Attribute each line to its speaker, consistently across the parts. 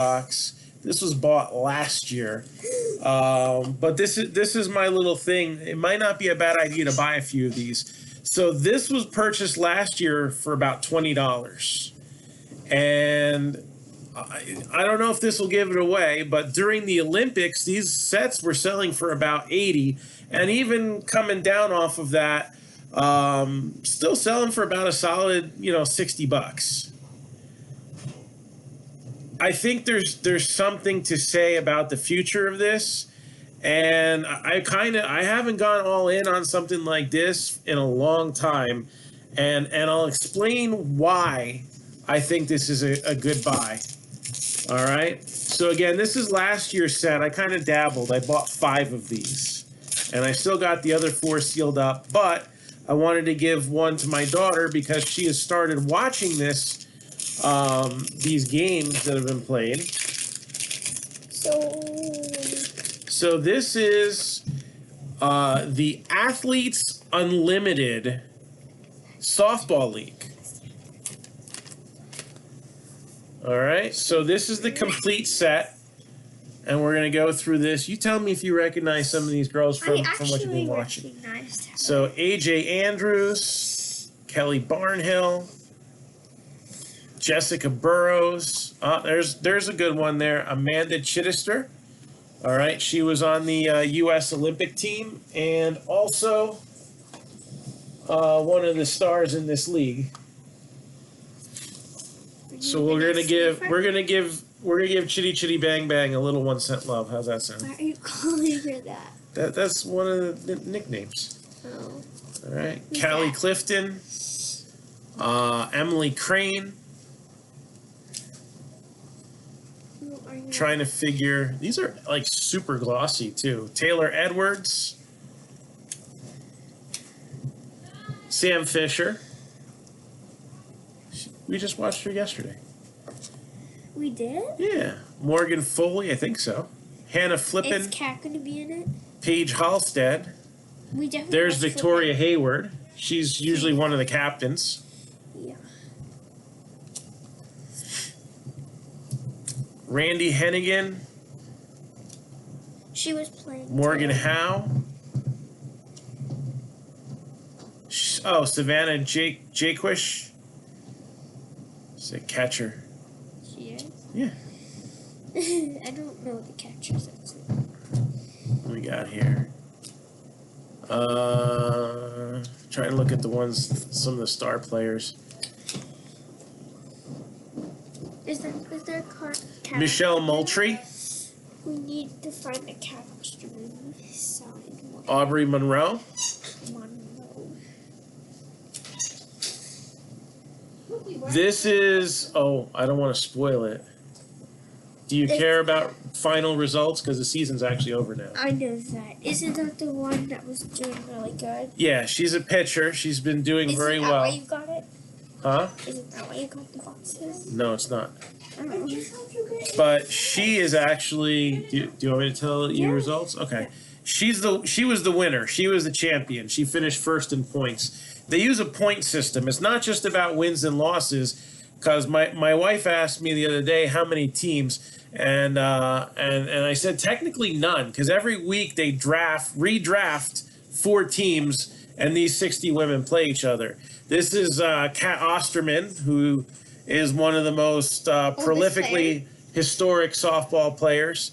Speaker 1: box. This was bought last year, but this is my little thing. It might not be a bad idea to buy a few of these. So this was purchased last year for about $20, and I don't know if this will give it away, but during the Olympics, these sets were selling for about $80, and even coming down off of that, still selling for about a solid, $60. I think there's something to say about the future of this, and I haven't gone all in on something like this in a long time, and I'll explain why I think this is a good buy. All right. So again, this is last year's set. I kind of dabbled. I bought 5 of these, and I still got the other 4 sealed up, but I wanted to give one to my daughter because she has started watching these games that have been played. So this is the Athletes Unlimited Softball League. All right, so this is the complete set, and we're going to go through this. You tell me if you recognize some of these girls from what you've been watching. So A.J. Andrews, Kelly Barnhill, Jessica Burrows. There's a good one there. Amanda Chidister. All right, she was on the U.S. Olympic team and also one of the stars in this league. So we're gonna give Chitty Chitty Bang Bang a little 1 cent love. How's that sound?
Speaker 2: Why are you calling her that?
Speaker 1: That's one of the nicknames.
Speaker 2: Oh.
Speaker 1: All right, Callie Clifton, Emily Crane. Trying to figure, these are like super glossy too. Taylor Edwards, Sam Fisher. We just watched her yesterday.
Speaker 2: We did?
Speaker 1: Yeah. Morgan Foley, I think so. Hannah Flippin.
Speaker 2: Is Kat going to be in it?
Speaker 1: Paige Halstead.
Speaker 2: We definitely.
Speaker 1: There's Victoria Hayward. She's usually one of the captains.
Speaker 2: Yeah.
Speaker 1: Randy Hennigan.
Speaker 2: She was playing.
Speaker 1: Morgan Howe. Oh, Savannah Jaquish. She's a catcher.
Speaker 2: She is?
Speaker 1: Yeah.
Speaker 2: I don't know the catchers.
Speaker 1: What we got here? Trying to look at some of the star players.
Speaker 2: Is there a cat?
Speaker 1: Michelle Moultrie.
Speaker 2: We need to find a cat to sign.
Speaker 1: Aubrey Monroe. This is, I don't want to spoil it. Do you care about final results? Because the season's actually over now.
Speaker 2: I know that. Isn't that the one that was doing really good?
Speaker 1: Yeah, she's a pitcher. She's been doing very well.
Speaker 2: Isn't that why you got it?
Speaker 1: Huh?
Speaker 2: Isn't that why you got the boxes?
Speaker 1: No, it's not.
Speaker 2: Oh.
Speaker 1: But she is actually, do you want me to tell you results? Okay. Yeah. She was the winner. She was the champion. She finished first in points. They use a point system. It's not just about wins and losses, because my wife asked me the other day how many teams, and I said technically none, because every week they redraft 4 teams, and these 60 women play each other. This is Kat Osterman, who is one of the most prolifically historic softball players,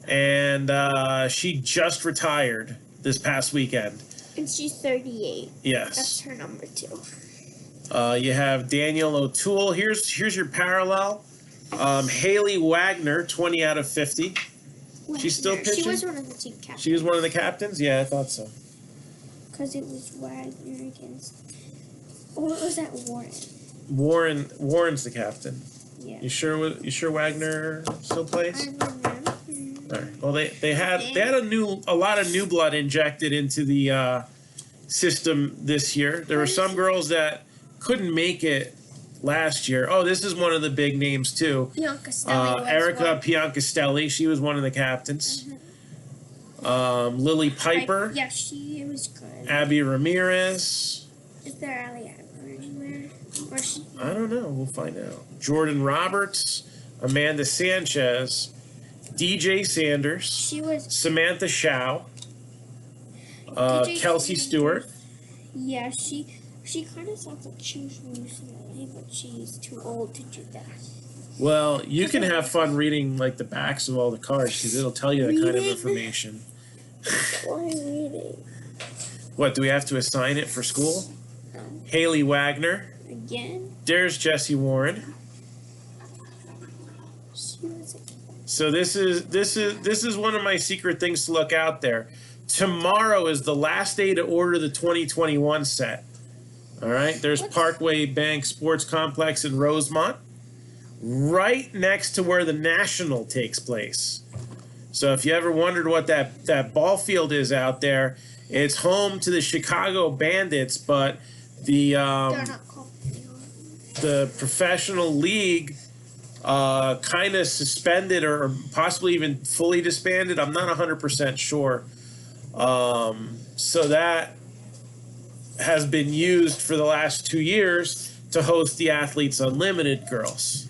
Speaker 1: and she just retired this past weekend.
Speaker 2: And she's 38.
Speaker 1: Yes.
Speaker 2: That's her number 2.
Speaker 1: You have Daniel O'Toole. Here's your parallel. Hayley Wagner, 20 out of 50.
Speaker 2: Wagner.
Speaker 1: She's still pitching?
Speaker 2: She was one of the team captains.
Speaker 1: She was one of the captains? Yeah, I thought so.
Speaker 2: Because it was Wagner against... Or was that Warren?
Speaker 1: Warren's the captain.
Speaker 2: Yeah.
Speaker 1: You sure Wagner still plays?
Speaker 2: I remember.
Speaker 1: All right. Well, they had a lot of new blood injected into the system this year. There were some girls that couldn't make it last year. Oh, this is one of the big names too.
Speaker 2: Piankistelli.
Speaker 1: Erica Piankistelli. She was one of the captains.
Speaker 2: Mm-hmm.
Speaker 1: Lily Piper.
Speaker 2: Yeah, she was good.
Speaker 1: Abby Ramirez.
Speaker 2: Is there Ali Agner anywhere? Or she?
Speaker 1: I don't know. We'll find out. Jordan Roberts. Amanda Sanchez, DJ Sanders, Samantha Shao, Kelsey Stewart.
Speaker 2: Yeah, she kind of sounds like she was recently, but she's too old to do that.
Speaker 1: Well, you can have fun reading like the backs of all the cards because it'll tell you that kind of information.
Speaker 2: Why reading?
Speaker 1: What, do we have to assign it for school?
Speaker 2: No.
Speaker 1: Hayley Wagner.
Speaker 2: Again?
Speaker 1: There's Jessie Warren. So this is one of my secret things to look out there. Tomorrow is the last day to order the 2021 set. All right, there's Parkway Bank Sports Complex in Rosemont, right next to where the National takes place. So if you ever wondered what that ball field is out there, it's home to the Chicago Bandits, but the professional league kind of suspended or possibly even fully disbanded. I'm not 100% sure. So that has been used for the last 2 years to host the Athletes Unlimited girls.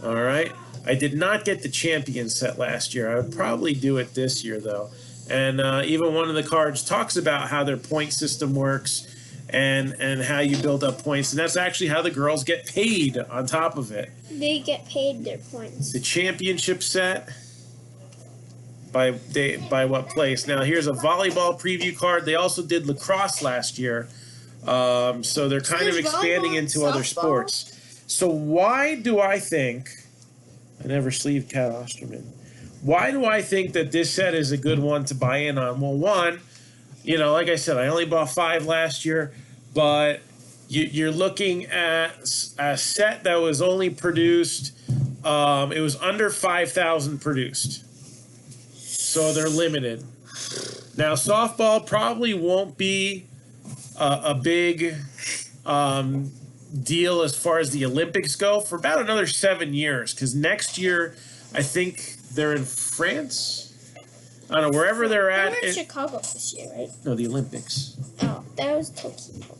Speaker 1: All right. I did not get the champion set last year. I would probably do it this year, though. And even one of the cards talks about how their point system works and how you build up points. And that's actually how the girls get paid on top of it.
Speaker 2: They get paid their points.
Speaker 1: The championship set by what place. Now, here's a volleyball preview card. They also did lacrosse last year. So they're kind of expanding into other sports. So why do I think... I never sleeved Kat Osterman. Why do I think that this set is a good one to buy in on? Well, one, like I said, I only bought 5 last year, but you're looking at a set that was only produced, it was under 5,000 produced. So they're limited. Now, softball probably won't be a big deal as far as the Olympics go for about another 7 years, because next year I think they're in France. I don't know, wherever they're at.
Speaker 2: They're in Chicago this year, right?
Speaker 1: No, the Olympics.
Speaker 2: Oh, that was Tokyo.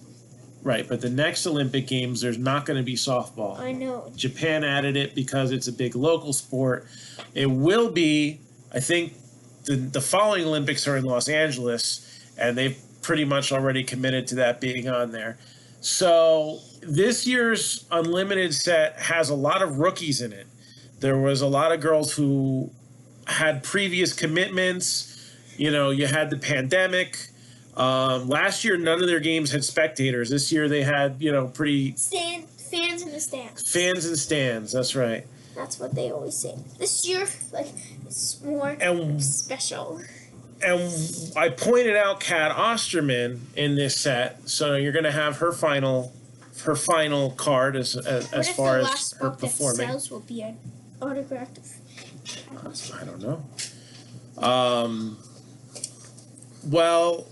Speaker 1: Right, but the next Olympic Games, there's not going to be softball.
Speaker 2: I know.
Speaker 1: Japan added it because it's a big local sport. It will be, I think, the following Olympics are in Los Angeles, and they've pretty much already committed to that being on there. So this year's Unlimited set has a lot of rookies in it. There was a lot of girls who had previous commitments. You had the pandemic. Last year, none of their games had spectators. This year, they had, pretty...
Speaker 2: Fans in the stands.
Speaker 1: Fans in the stands, that's right.
Speaker 2: That's what they always say. This year, it's more special.
Speaker 1: And I pointed out Kat Osterman in this set, so you're going to have her final card as far as her performing.
Speaker 2: That sells will be an autographed.
Speaker 1: I don't know. Well,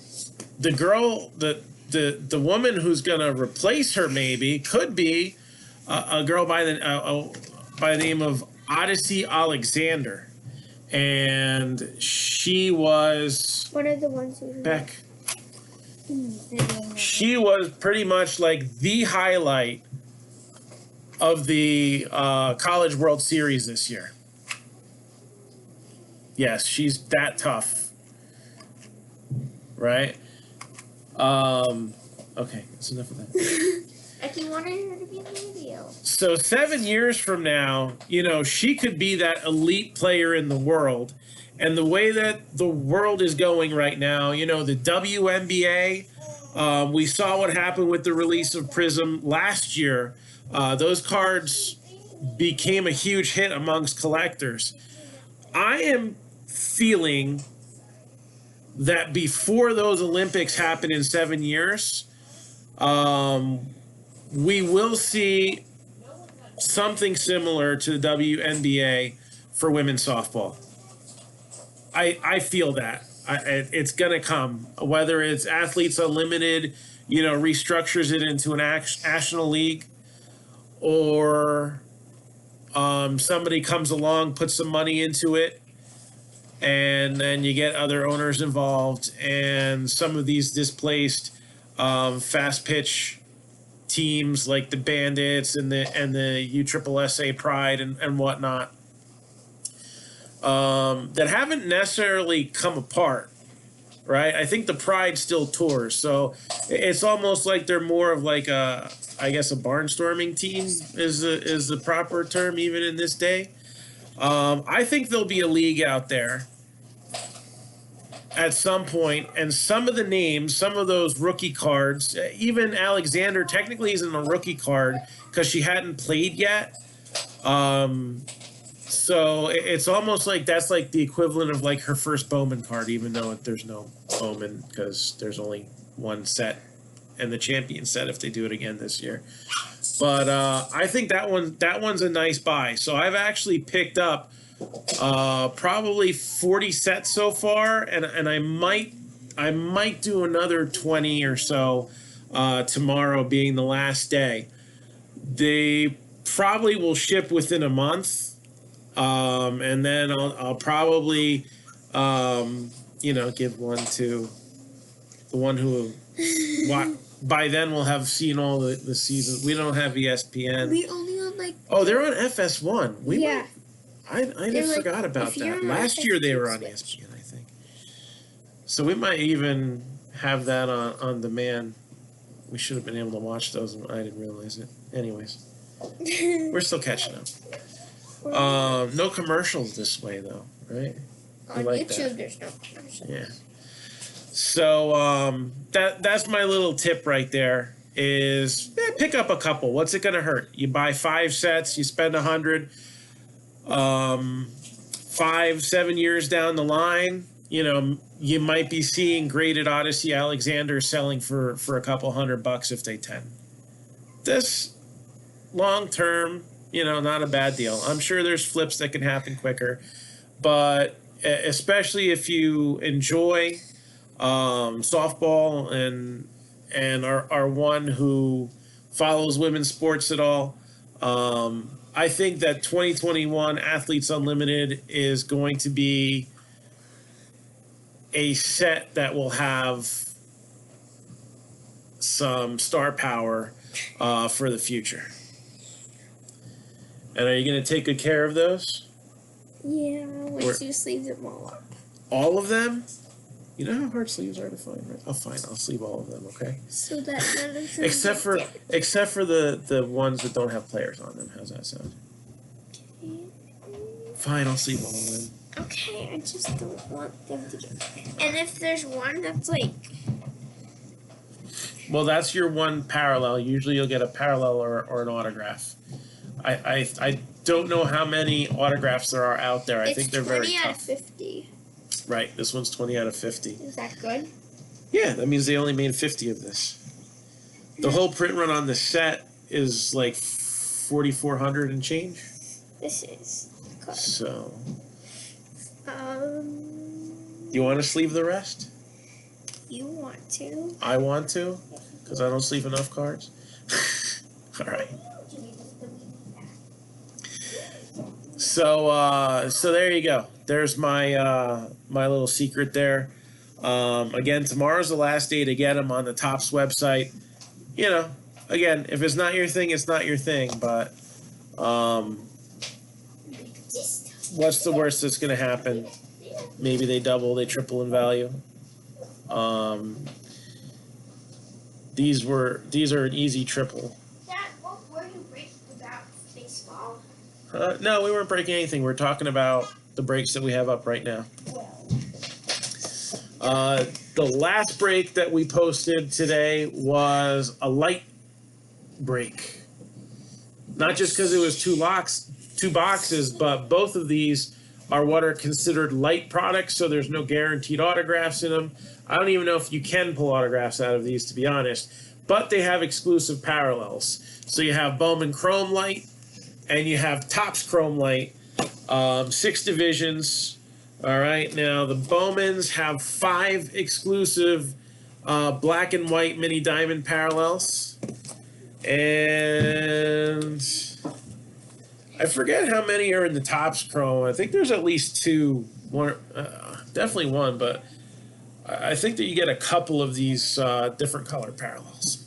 Speaker 1: the girl, the woman who's going to replace her maybe could be a girl by the name of Odyssey Alexander. And she was...
Speaker 2: One of the ones who...
Speaker 1: Beck. She was pretty much like the highlight of the College World Series this year. Yes, she's that tough. Right? Okay, that's enough of that.
Speaker 2: I keep wanting her to be in the video.
Speaker 1: So 7 years from now, she could be that elite player in the world. And the way that the world is going right now, the WNBA, we saw what happened with the release of Prism last year. Those cards became a huge hit amongst collectors. I am feeling that before those Olympics happen in 7 years, we will see something similar to the WNBA for women's softball. I feel that. It's going to come. Whether it's Athletes Unlimited, restructures it into an national league, or somebody comes along, puts some money into it, and then you get other owners involved, and some of these displaced fast pitch teams like the Bandits and the USSSA Pride and whatnot that haven't necessarily come apart, right? I think the Pride still tours, so it's almost like they're more of like a, I guess, a barnstorming team is the proper term even in this day. I think there'll be a league out there at some point, and some of the names, some of those rookie cards, even Alexander technically isn't a rookie card because she hadn't played yet. So it's almost like that's like the equivalent of like her first Bowman card, even though there's no Bowman because there's only one set and the champion set if they do it again this year. But I think that one's a nice buy. So I've actually picked up probably 40 sets so far, and I might do another 20 or so tomorrow being the last day. They probably will ship within a month, and then I'll probably give one to the one who by then we'll have seen all the seasons. We don't have ESPN.
Speaker 2: We only on like.
Speaker 1: Oh, they're on FS1.
Speaker 2: Yeah.
Speaker 1: I forgot about that. Last year they were on ESPN, I think. So we might even have that on demand. We should have been able to watch those, and I didn't realize it. Anyways, we're still catching up. No commercials this way, though, right?
Speaker 2: On YouTube, there's no commercials.
Speaker 1: Yeah. So that's my little tip right there. Is pick up a couple. What's it gonna hurt? You buy 5 sets. You spend $100. 5-7 years down the line, you might be seeing graded Odyssey Alexander selling for a couple $100 if they 10. This long term, not a bad deal. I'm sure there's flips that can happen quicker, but especially if you enjoy softball and are one who follows women's sports at all. I think that 2021 Athletes Unlimited is going to be a set that will have some star power for the future. And are you going to take good care of those?
Speaker 2: Yeah, once you sleeve them all up.
Speaker 1: All of them? You know how hard sleeves are to find, right? Oh, fine. I'll sleeve all of them, okay?
Speaker 2: So that none of them
Speaker 1: except for the ones that don't have players on them. How's that sound?
Speaker 2: Okay.
Speaker 1: Fine, I'll sleeve all of them.
Speaker 2: Okay, I just don't want them to get. And if there's one that's like.
Speaker 1: Well, that's your one parallel. Usually you'll get a parallel or an autograph. I don't know how many autographs there are out there. I think they're very tough.
Speaker 2: 20 out of 50.
Speaker 1: Right, this one's 20 out of 50.
Speaker 2: Is that good?
Speaker 1: Yeah, that means they only made 50 of this. The whole print run on the set is like 4,400 and change.
Speaker 2: This is good.
Speaker 1: So. You want to sleeve the rest?
Speaker 2: You want to?
Speaker 1: I want to, because I don't sleeve enough cards. All right. So there you go. There's my my little secret there. Again, tomorrow's the last day to get them on the Topps website. Again, if it's not your thing, it's not your thing. But what's the worst that's going to happen? Maybe they double, they triple in value. These are an easy triple.
Speaker 2: Dad, what were you breaking about baseball?
Speaker 1: No, we weren't breaking anything. We're talking about the breaks that we have up right now. The last break that we posted today was a light break. Not just because it was two boxes, but both of these are what are considered light products, so there's no guaranteed autographs in them. I don't even know if you can pull autographs out of these, to be honest, but they have exclusive parallels. So you have Bowman Chrome Light, and you have Topps Chrome Light, 6 divisions. All right, now the Bowmans have 5 exclusive black and white mini diamond parallels, and I forget how many are in the Topps Chrome. I think there's at least 2, definitely 1, but I think that you get a couple of these different color parallels.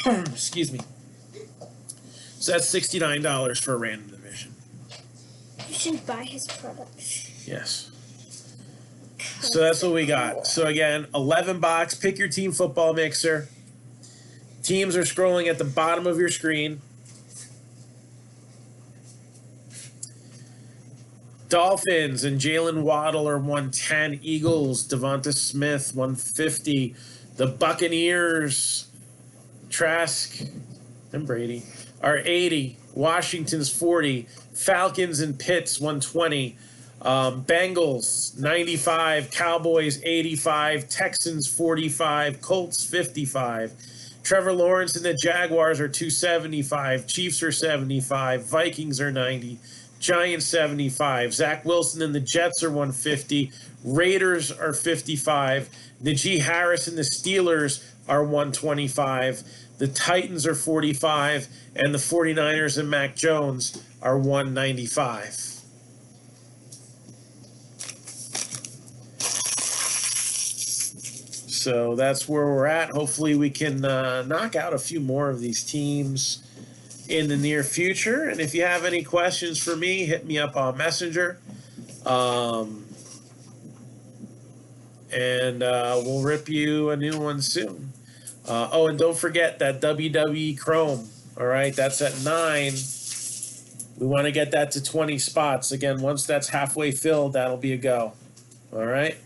Speaker 1: Excuse me. So that's $69 for a random division.
Speaker 2: You shouldn't buy his products.
Speaker 1: Yes. So that's what we got. So again, 11 box. Pick your team football mixer. Teams are scrolling at the bottom of your screen. Dolphins and Jalen Waddle are 110. Eagles, Devonta Smith, 150. The Buccaneers, Trask and Brady are 80. Washington's 40. Falcons and Pitts, 120. Bengals, 95. Cowboys, 85. Texans, 45. Colts, 55. Trevor Lawrence and the Jaguars are 275. Chiefs are 75. Vikings are 90. Giants 75. Zach Wilson and the Jets are 150. Raiders are 55. Najee Harris and the Steelers are 125. The Titans are 45. And the 49ers and Mac Jones are 195. So that's where we're at. Hopefully we can knock out a few more of these teams in the near future. And if you have any questions for me, hit me up on Messenger. And we'll rip you a new one soon. Oh, and don't forget that WWE Chrome. All right, that's at 9. We want to get that to 20 spots. Again, once that's halfway filled, that'll be a go. All right.